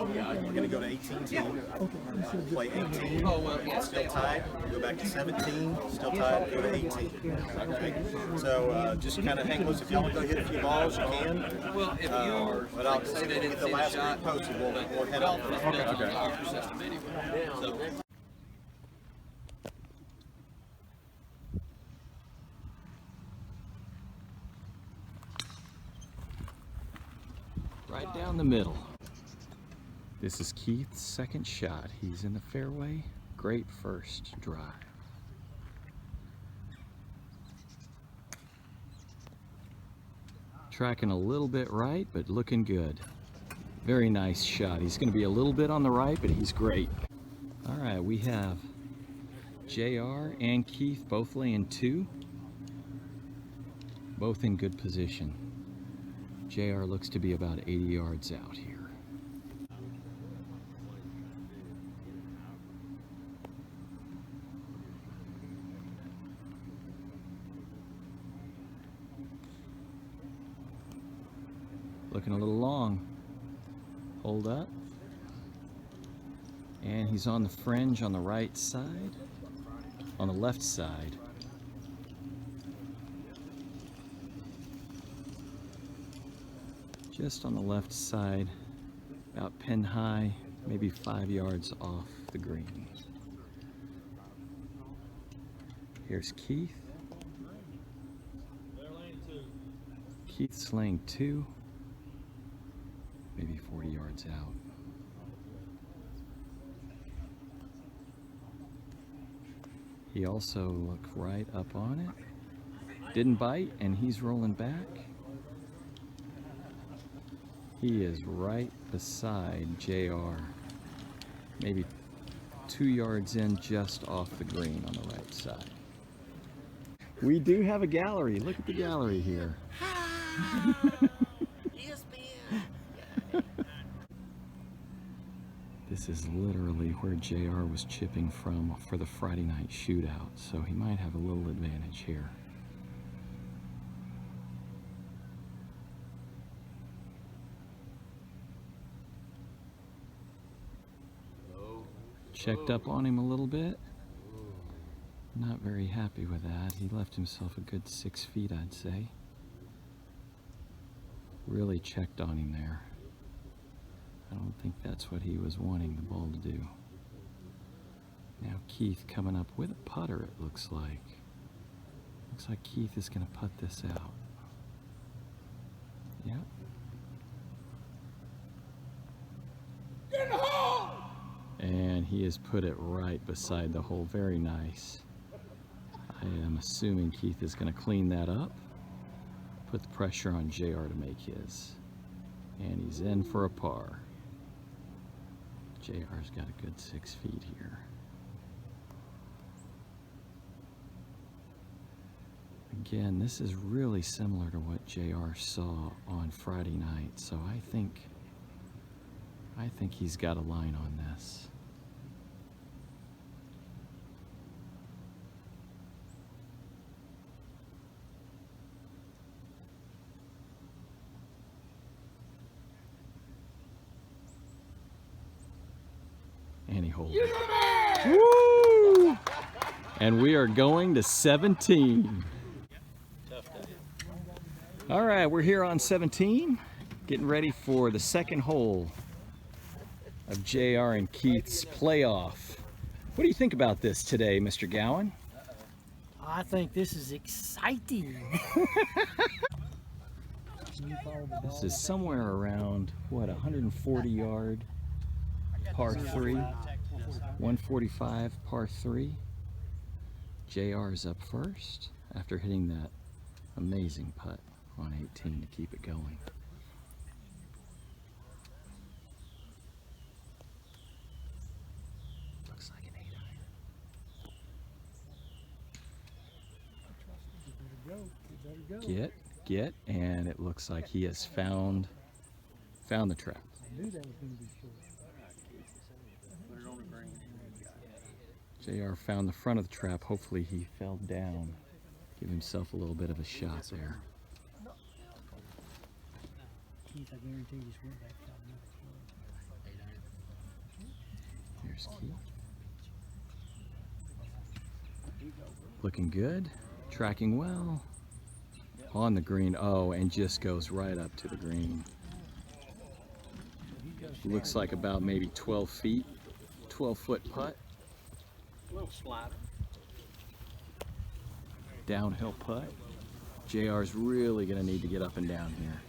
We're going to go to 18 team, play 18, still tied, go back to 17, still tied, go to 18. Okay, so just kind of hang loose. If y'all want to go hit a few balls, you can. Well, if you but I'll say that get the last group posted, we'll head on. Okay. Our system anyway. So. Right down the middle. This is Keith's second shot. He's in the fairway. Great first drive. Tracking a little bit right, but looking good. Very nice shot. He's going to be a little bit on the right, but he's great. All right, we have JR and Keith both laying 2. Both in good position. JR looks to be about 80 yards out here. Looking a little long. Hold up. And he's on the fringe on the right side. On the left side. Just on the left side, about pin high, maybe 5 yards off the green. Here's Keith. Keith's laying 2, maybe 40 yards out. He also looked right up on it. Didn't bite, and he's rolling back. He is right beside JR, maybe 2 yards in, just off the green on the right side. We do have a gallery. Look at the gallery here. This is literally where JR was chipping from for the Friday night shootout, so he might have a little advantage here. Checked up on him a little bit. Not very happy with that. He left himself a good 6 feet, I'd say. Really checked on him there. I don't think that's what he was wanting the ball to do. Now Keith coming up with a putter, it looks like. Looks like Keith is going to putt this out. Yep. And he has put it right beside the hole. Very nice. I am assuming Keith is going to clean that up. Put the pressure on JR to make his. And he's in for a par. JR's got a good 6 feet here. Again, this is really similar to what JR saw on Friday night, so I think he's got a line on this. And he holds it. Woo! And we are going to 17. All right, we're here on 17, getting ready for the second hole of JR and Keith's playoff. What do you think about this today, Mr. Gowan? I think this is exciting. This is somewhere around, what, 140 yard par 3, 145 par 3. JR's up first after hitting that amazing putt on 18 to keep it going. Looks like an 8-iron. Get, and it looks like he has found the trap. JR found the front of the trap. Hopefully he fell down. Give himself a little bit of a shot there. Keith, I guarantee just went back down. There's Keith. Looking good, tracking well. On the green, oh, and just goes right up to the green. Looks like about maybe 12 feet, 12-foot putt. A little slider. Downhill putt. JR's really gonna need to get up and down here.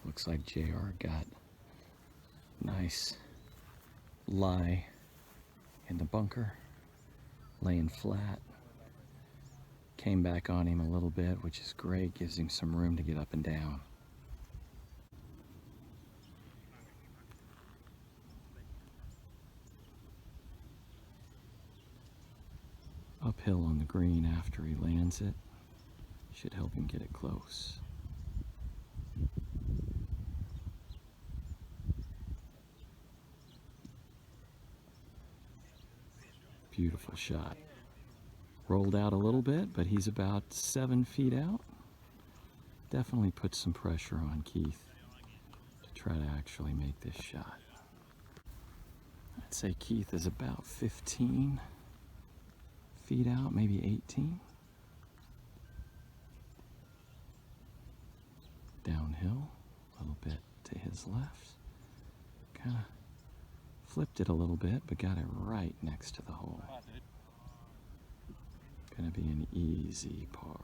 Looks like JR got nice lie in the bunker, laying flat. Came back on him a little bit, which is great, gives him some room to get up and down. Uphill on the green after he lands it. Should help him get it close. Beautiful shot. Rolled out a little bit, but he's about 7 feet out. Definitely puts some pressure on Keith to try to actually make this shot. I'd say Keith is about 15 feet out, maybe 18. Downhill, a little bit to his left. Kind of flipped it a little bit, but got it right next to the hole. Gonna be an easy par.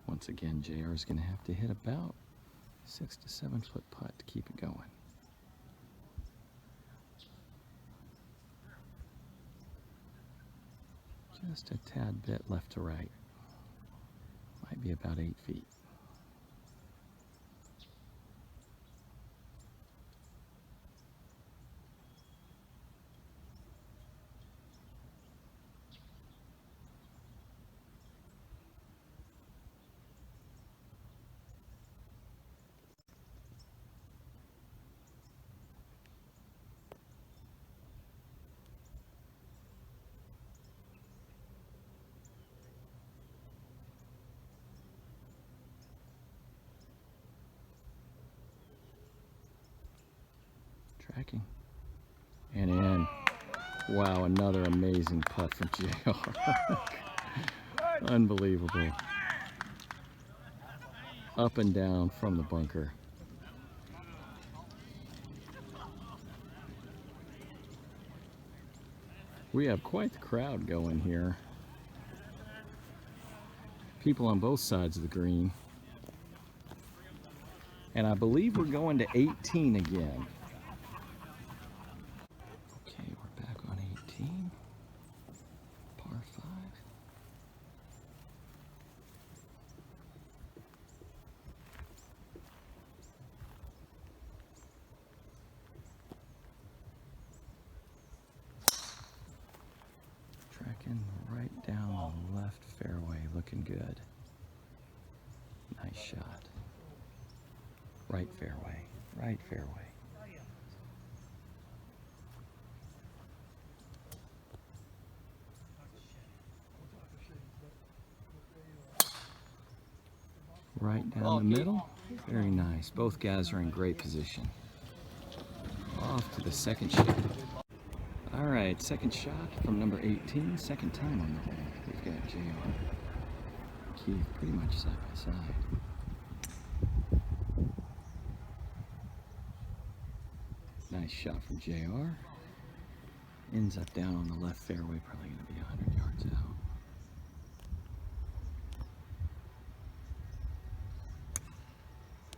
Once again, JR's gonna have to hit about 6 to 7 foot putt to keep it going. Just a tad bit left to right. Might be about 8 feet. Tracking. And in. Wow, another amazing putt from JR. Unbelievable. Up and down from the bunker. We have quite the crowd going here. People on both sides of the green. And I believe we're going to 18 again. Okay, we're back on 18. Par 5. Tracking right down the left fairway, looking good. Nice shot. Right fairway, right fairway. Right down the middle. Very nice. Both guys are in great position. Off to the second shot. All right, second shot from number 18. Second time on the hole. We've got JR and Keith pretty much side by side. Nice shot from JR. Ends up down on the left fairway, probably going to be 100 yards out.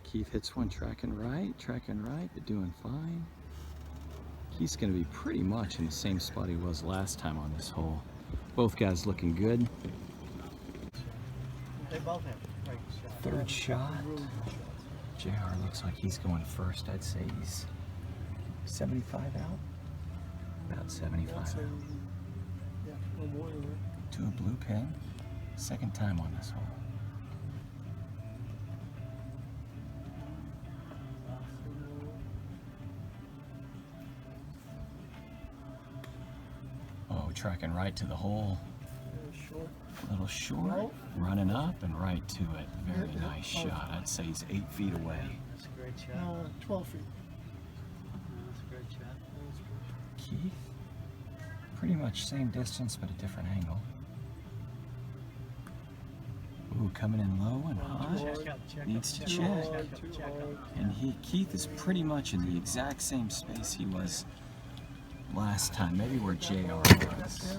Keith hits one tracking right, but doing fine. Keith's going to be pretty much in the same spot he was last time on this hole. Both guys looking good. They both have great shots. Third shot. JR looks like he's going first. I'd say he's 75 out. About 75 out. Yeah, no more than that. To a blue pin. Second time on this hole. Oh, tracking right to the hole. Short. Little short, running up and right to it. Very nice shot. I'd say he's 8 feet away. That's a great shot. 12 feet. That's a great shot. Keith, pretty much same distance but a different angle. Ooh, coming in low and hot. Needs to check. And Keith is pretty much in the exact same space he was last time. Maybe where JR was.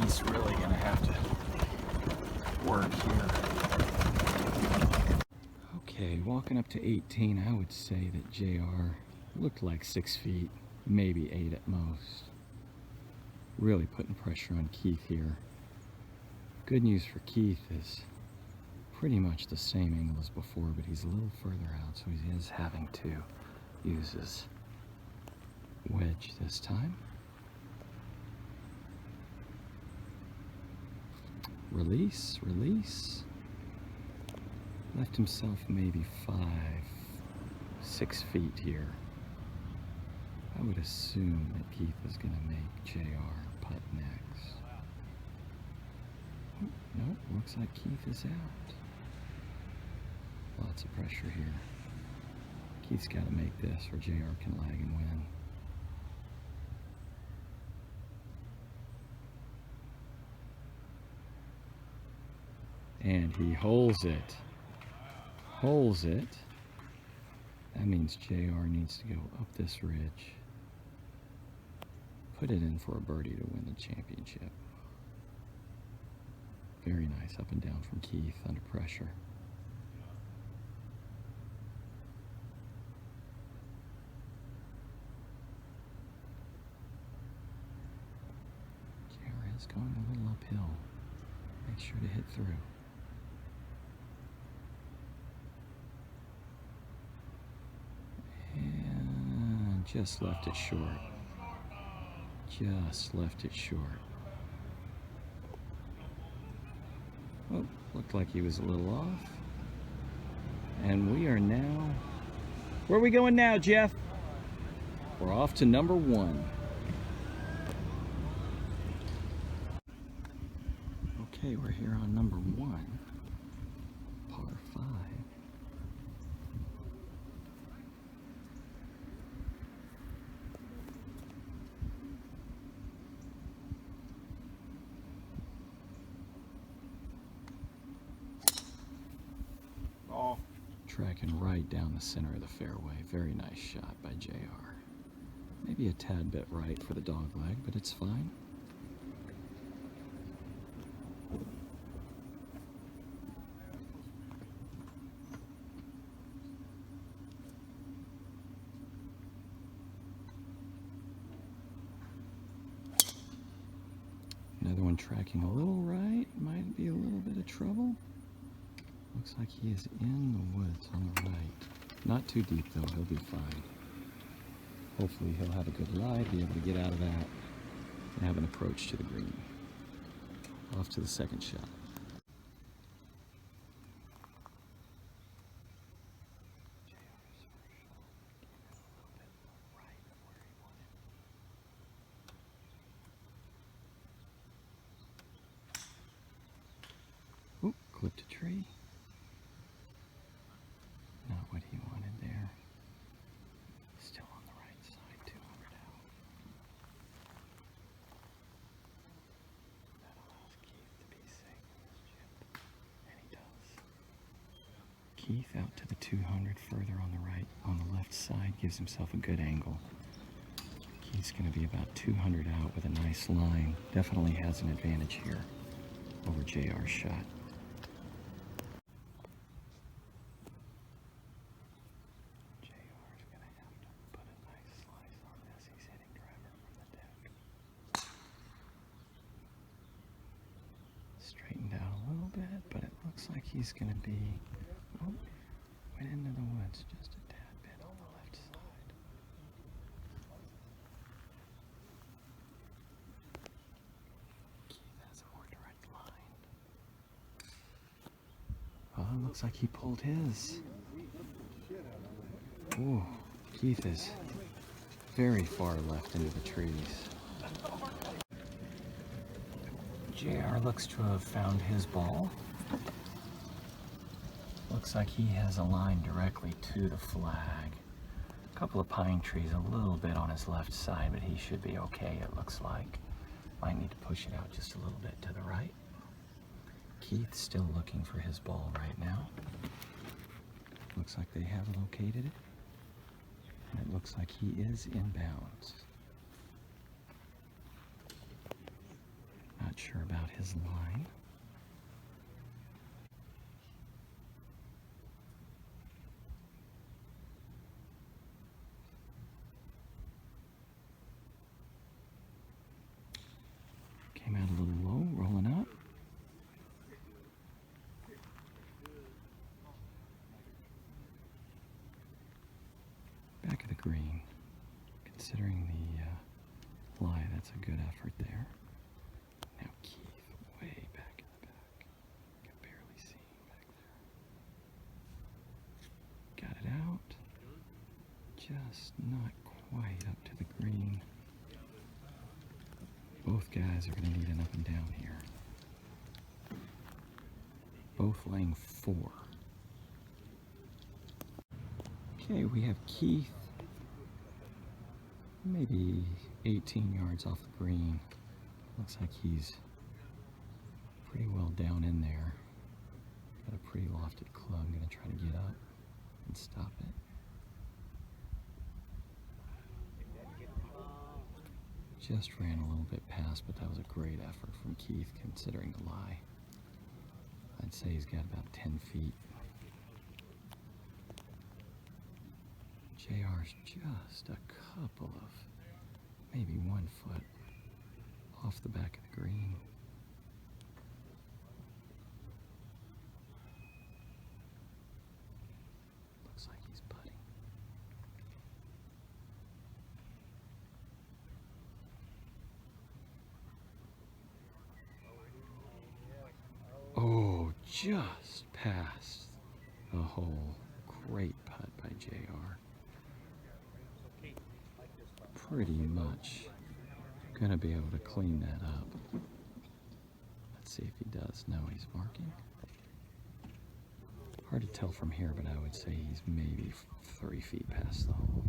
He's really going to have to work here. Okay, walking up to 18, I would say that JR looked like 6 feet, maybe 8 at most. Really putting pressure on Keith here. Good news for Keith is pretty much the same angle as before, but he's a little further out, so he is having to use his wedge this time. Release, release. Left himself maybe 5, 6 feet here. I would assume that Keith is going to make JR putt next. Oh, nope, looks like Keith is out. Lots of pressure here. Keith's got to make this or JR can lag and win. And he holds it. Holds it. That means JR needs to go up this ridge. Put it in for a birdie to win the championship. Very nice up and down from Keith under pressure. JR is going a little uphill. Make sure to hit through. And just left it short. Just left it short. Oh, looked like he was a little off. And we are now... Where are we going now, Jeff? We're off to number 1. Okay, we're here on number 1. Par 5. Tracking right down the center of the fairway. Very nice shot by JR. Maybe a tad bit right for the dog leg, but it's fine. Another one tracking a little right. Might be a little bit of trouble. Looks like he is in the woods on the right. Not too deep though, he'll be fine. Hopefully he'll have a good lie, be able to get out of that, and have an approach to the green. Off to the second shot. Oop, clipped a tree. Not what he wanted there. Still on the right side, 200 out. That allows Keith to be safe in this chip. And he does. Keith out to the 200 further on the right, on the left side, gives himself a good angle. Keith's going to be about 200 out with a nice line. Definitely has an advantage here over JR's shot. Straightened out a little bit, but it looks like he's going to be, oh, went into the woods just a tad bit on the left side. Keith has a more direct line. Oh, it looks like he pulled his. Ooh, Keith is very far left into the trees. JR looks to have found his ball. Looks like he has a line directly to the flag. A couple of pine trees a little bit on his left side, but he should be okay, it looks like. Might need to push it out just a little bit to the right. Keith's still looking for his ball right now. Looks like they have located it. And it looks like he is in bounds. Not sure about his line. Came out a little low, rolling up. Back of the green. Considering the lie, that's a good effort there. Now Keith, way back in the back. Can barely see him back there. Got it out. Just not quite up to the green. Both guys are going to need an up and down here. Both laying 4. Okay, we have Keith maybe 18 yards off the green. Looks like he's pretty well down in there. Got a pretty lofted club. I'm going to try to get up and stop it. Just ran a little bit past, but that was a great effort from Keith considering the lie. I'd say he's got about 10 feet. JR's just a couple of, maybe 1 foot off the back of the green. Looks like he's putting. Oh, just past the hole. Great putt by JR. Pretty much gonna be able to clean that up. Let's see if he does. No, he's marking. Hard to tell from here, but I would say he's maybe 3 feet past the hole.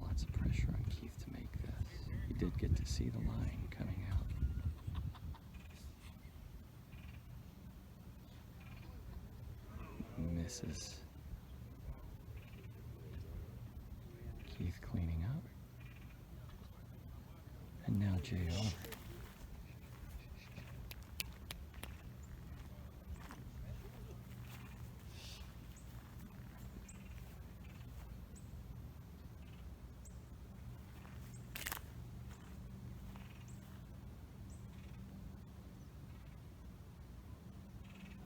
Lots of pressure on Keith to make this. He did get to see the line coming out. Misses. Keith cleaning up. And now JR.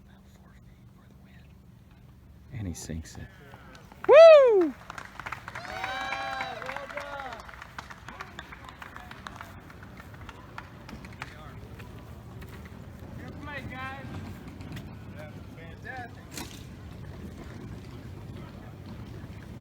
About 4 feet for the win. And he sinks it.